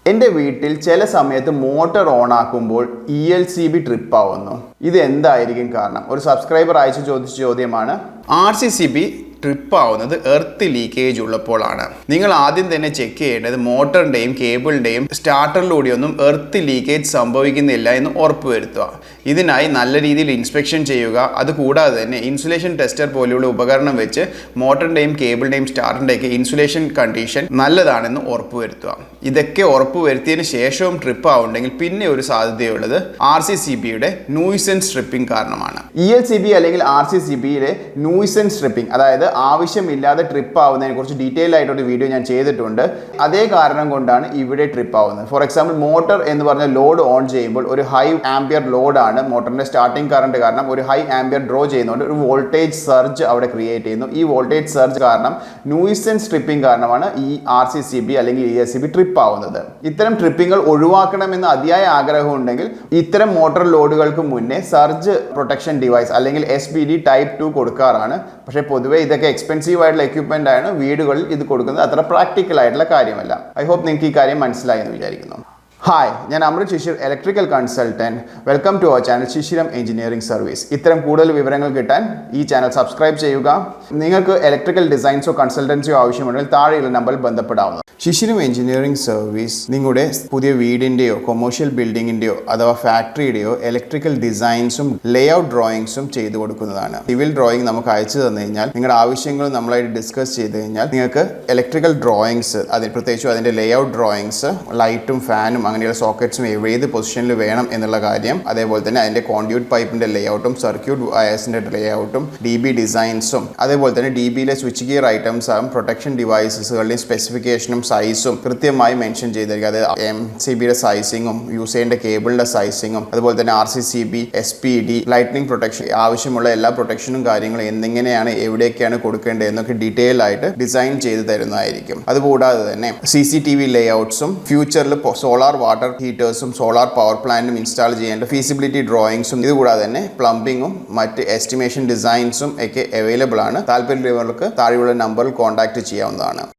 എൻ്റെ വീട്ടിൽ ചില സമയത്ത് മോട്ടോർ ഓൺ ആക്കുമ്പോൾ ELCB ട്രിപ്പ് ആവുന്നു. ഇത് എന്തായിരിക്കും കാരണം? ഒരു സബ്സ്ക്രൈബർ അയച്ചു ചോദിച്ച ചോദ്യമാണ്. RCCB ട്രിപ്പ് ആവുന്നത് എർത്ത് ലീക്കേജ് ഉള്ളപ്പോഴാണ്. നിങ്ങൾ ആദ്യം തന്നെ ചെക്ക് ചെയ്യേണ്ടത് മോട്ടറിൻ്റെയും കേബിളിൻ്റെയും സ്റ്റാർട്ടറിലൂടെയൊന്നും എർത്ത് ലീക്കേജ് സംഭവിക്കുന്നില്ല എന്ന് ഉറപ്പുവരുത്തുക. ഇതിനായി നല്ല രീതിയിൽ ഇൻസ്പെക്ഷൻ ചെയ്യുക. അതുകൂടാതെ തന്നെ ഇൻസുലേഷൻ ടെസ്റ്റർ പോലെയുള്ള ഉപകരണം വെച്ച് മോട്ടറിൻ്റെയും കേബിളിൻ്റെയും സ്റ്റാർട്ടറിൻ്റെയൊക്കെ ഇൻസുലേഷൻ കണ്ടീഷൻ നല്ലതാണെന്ന് ഉറപ്പുവരുത്തുക. ഇതൊക്കെ ഉറപ്പുവരുത്തിയതിന് ശേഷവും ട്രിപ്പ് ആവുണ്ടെങ്കിൽ പിന്നെ ഒരു സാധ്യതയുള്ളത് RCCBയുടെ നൂയിസൻസ് ട്രിപ്പിംഗ് കാരണമാണ്. ELCB അല്ലെങ്കിൽ RCCBയിലെ നൂയിസൻസ് ട്രിപ്പിംഗ്, അതായത് ആവശ്യമില്ലാതെ ട്രിപ്പ് ആവുന്നതിനെ കുറിച്ച് ഡീറ്റെയിൽ ആയിട്ടൊരു വീഡിയോ ഞാൻ ചെയ്തിട്ടുണ്ട്. അതേ കാരണം കൊണ്ടാണ് ഇവിടെ ട്രിപ്പ് ആവുന്നത്. ഫോർ എക്സാമ്പിൾ, മോട്ടർ എന്ന് പറഞ്ഞ ലോഡ് ഓൺ ചെയ്യുമ്പോൾ ഒരു ഹൈ ആംപിയർ ലോഡാണ്. മോട്ടറിന്റെ സ്റ്റാർട്ടിംഗ് കറണ്ട് കാരണം ഒരു ഹൈ ആംപിയർ ഡ്രോ ചെയ്യുന്നതുകൊണ്ട് ഒരു വോൾട്ടേജ് സർജ് അവിടെ ക്രിയേറ്റ് ചെയ്യുന്നു. ഈ വോൾട്ടേജ് സർജ് കാരണം നൂയിസൻസ് ട്രിപ്പിംഗ് കാരണമാണ് ഈ RCCB അല്ലെങ്കിൽ ELCB ട്രിപ്പ് ആവുന്നത്. ഇത്തരം ട്രിപ്പിംഗുകൾ ഒഴിവാക്കണമെന്ന് അതിയായ ആഗ്രഹം ഉണ്ടെങ്കിൽ ഇത്തരം മോട്ടോർ ലോഡുകൾക്ക് മുന്നേ സർജ് പ്രൊട്ടക്ഷൻ ഡിവൈസ് അല്ലെങ്കിൽ SBD ടൈപ്പ് 2 കൊടുക്കാറാണ്. പക്ഷേ പൊതുവെ ഇതൊക്കെ എക്സ്പെൻസീവ് ആയിട്ടുള്ള എക്യുപ്മെന്റ് ആണ്. വീടുകളിൽ ഇത് കൊടുക്കുന്നത് അത്ര പ്രാക്ടിക്കൽ ആയിട്ടുള്ള കാര്യമല്ല. ഐ ഹോപ്പ് നിങ്ങൾക്ക് ഈ കാര്യം മനസ്സിലായി എന്ന് വിചാരിക്കുന്നു. ഹായ്, ഞാൻ Shishir, electrical consultant. Welcome to our channel Shishiram engineering service. ഇത്തരം കൂടുതൽ വിവരങ്ങൾ കിട്ടാൻ ഈ ചാനൽ സബ്സ്ക്രൈബ് ചെയ്യുക. നിങ്ങൾക്ക് ഇലക്ട്രിക്കൽ ഡിസൈൻസോ കൺസൾട്ടൻസിയോ ആവശ്യമുണ്ടെങ്കിൽ താഴെയുള്ള നമ്പറിൽ ബന്ധപ്പെടാവുന്നതാണ്. ഷിഷിരം എഞ്ചിനീയറിംഗ് സർവീസ് നിങ്ങളുടെ പുതിയ വീടിൻ്റെയോ കൊമേഴ്ഷ്യൽ ബിൽഡിങ്ങിൻ്റെയോ അഥവാ ഫാക്ടറിയുടെയോ ഇലക്ട്രിക്കൽ ഡിസൈൻസും ലേഔട്ട് ഡ്രോയിങ്സും ചെയ്തു കൊടുക്കുന്നതാണ്. സിവിൽ ഡ്രോയിങ് നമുക്ക് അയച്ചു തന്നു കഴിഞ്ഞാൽ നിങ്ങളുടെ ആവശ്യങ്ങൾ നമ്മളായിട്ട് ഡിസ്കസ് ചെയ്ത് കഴിഞ്ഞാൽ നിങ്ങൾക്ക് ഇലക്ട്രിക്കൽ ഡ്രോയിങ്സ്, പ്രത്യേകിച്ചും അതിൻ്റെ ലേഔട്ട് ഡ്രോയിങ്സ്, ലൈറ്റും ഫാനും അങ്ങനെയുള്ള സോക്കറ്റ്സും ഏത് പൊസിഷനിൽ വേണം എന്നുള്ള കാര്യം, അതേപോലെ തന്നെ അതിൻ്റെ കോൺഡ്യൂട്ട് പൈപ്പിൻ്റെ ലേഔട്ടും സർക്യൂട്ട് വയർസിൻ്റെ ലേഔട്ടും DB ഡിസൈൻസും, അതേപോലെ തന്നെ DBയിലെ സ്വിച്ച് ഗിയർ ഐറ്റംസും പ്രൊട്ടക്ഷൻ ഡിവൈസസുകളുടെയും സ്പെസിഫിക്കേഷനും സൈസും കൃത്യമായി മെൻഷൻ ചെയ്തിരിക്കുക. അതായത് MCBയുടെ സൈസിങ്ങും യൂസ് ചെയ്യേണ്ട കേബിളിൻ്റെ സൈസിങ്ങും, അതുപോലെ തന്നെ RCCB SPD ലൈറ്റ്നിങ് പ്രൊട്ടക്ഷൻ ആവശ്യമുള്ള എല്ലാ പ്രൊട്ടക്ഷനും കാര്യങ്ങളും എന്തെങ്ങനെയാണ് എവിടെയൊക്കെയാണ് കൊടുക്കേണ്ടത് എന്നൊക്കെ ഡീറ്റെയിൽ ആയിട്ട് ഡിസൈൻ ചെയ്ത് തരുന്നതായിരിക്കും. അതുകൂടാതെ തന്നെ CCTV ലേഔട്ട്സും ഫ്യൂച്ചറിൽ സോളാർ വാട്ടർ ഹീറ്റേഴ്സും സോളാർ പവർ പ്ലാന്റും ഇൻസ്റ്റാൾ ചെയ്യേണ്ട ഫീസിബിലിറ്റി ഡ്രോയിങ്സും, ഇതുകൂടാതെ തന്നെ പ്ലംബിങ്ങും മറ്റ് എസ്റ്റിമേഷൻ ഡിസൈൻസും ഒക്കെ അവൈലബിൾ ആണ്. താല്പര്യമുള്ളവർക്ക് താഴെയുള്ള നമ്പറിൽ കോൺടാക്ട് ചെയ്യാവുന്നതാണ്.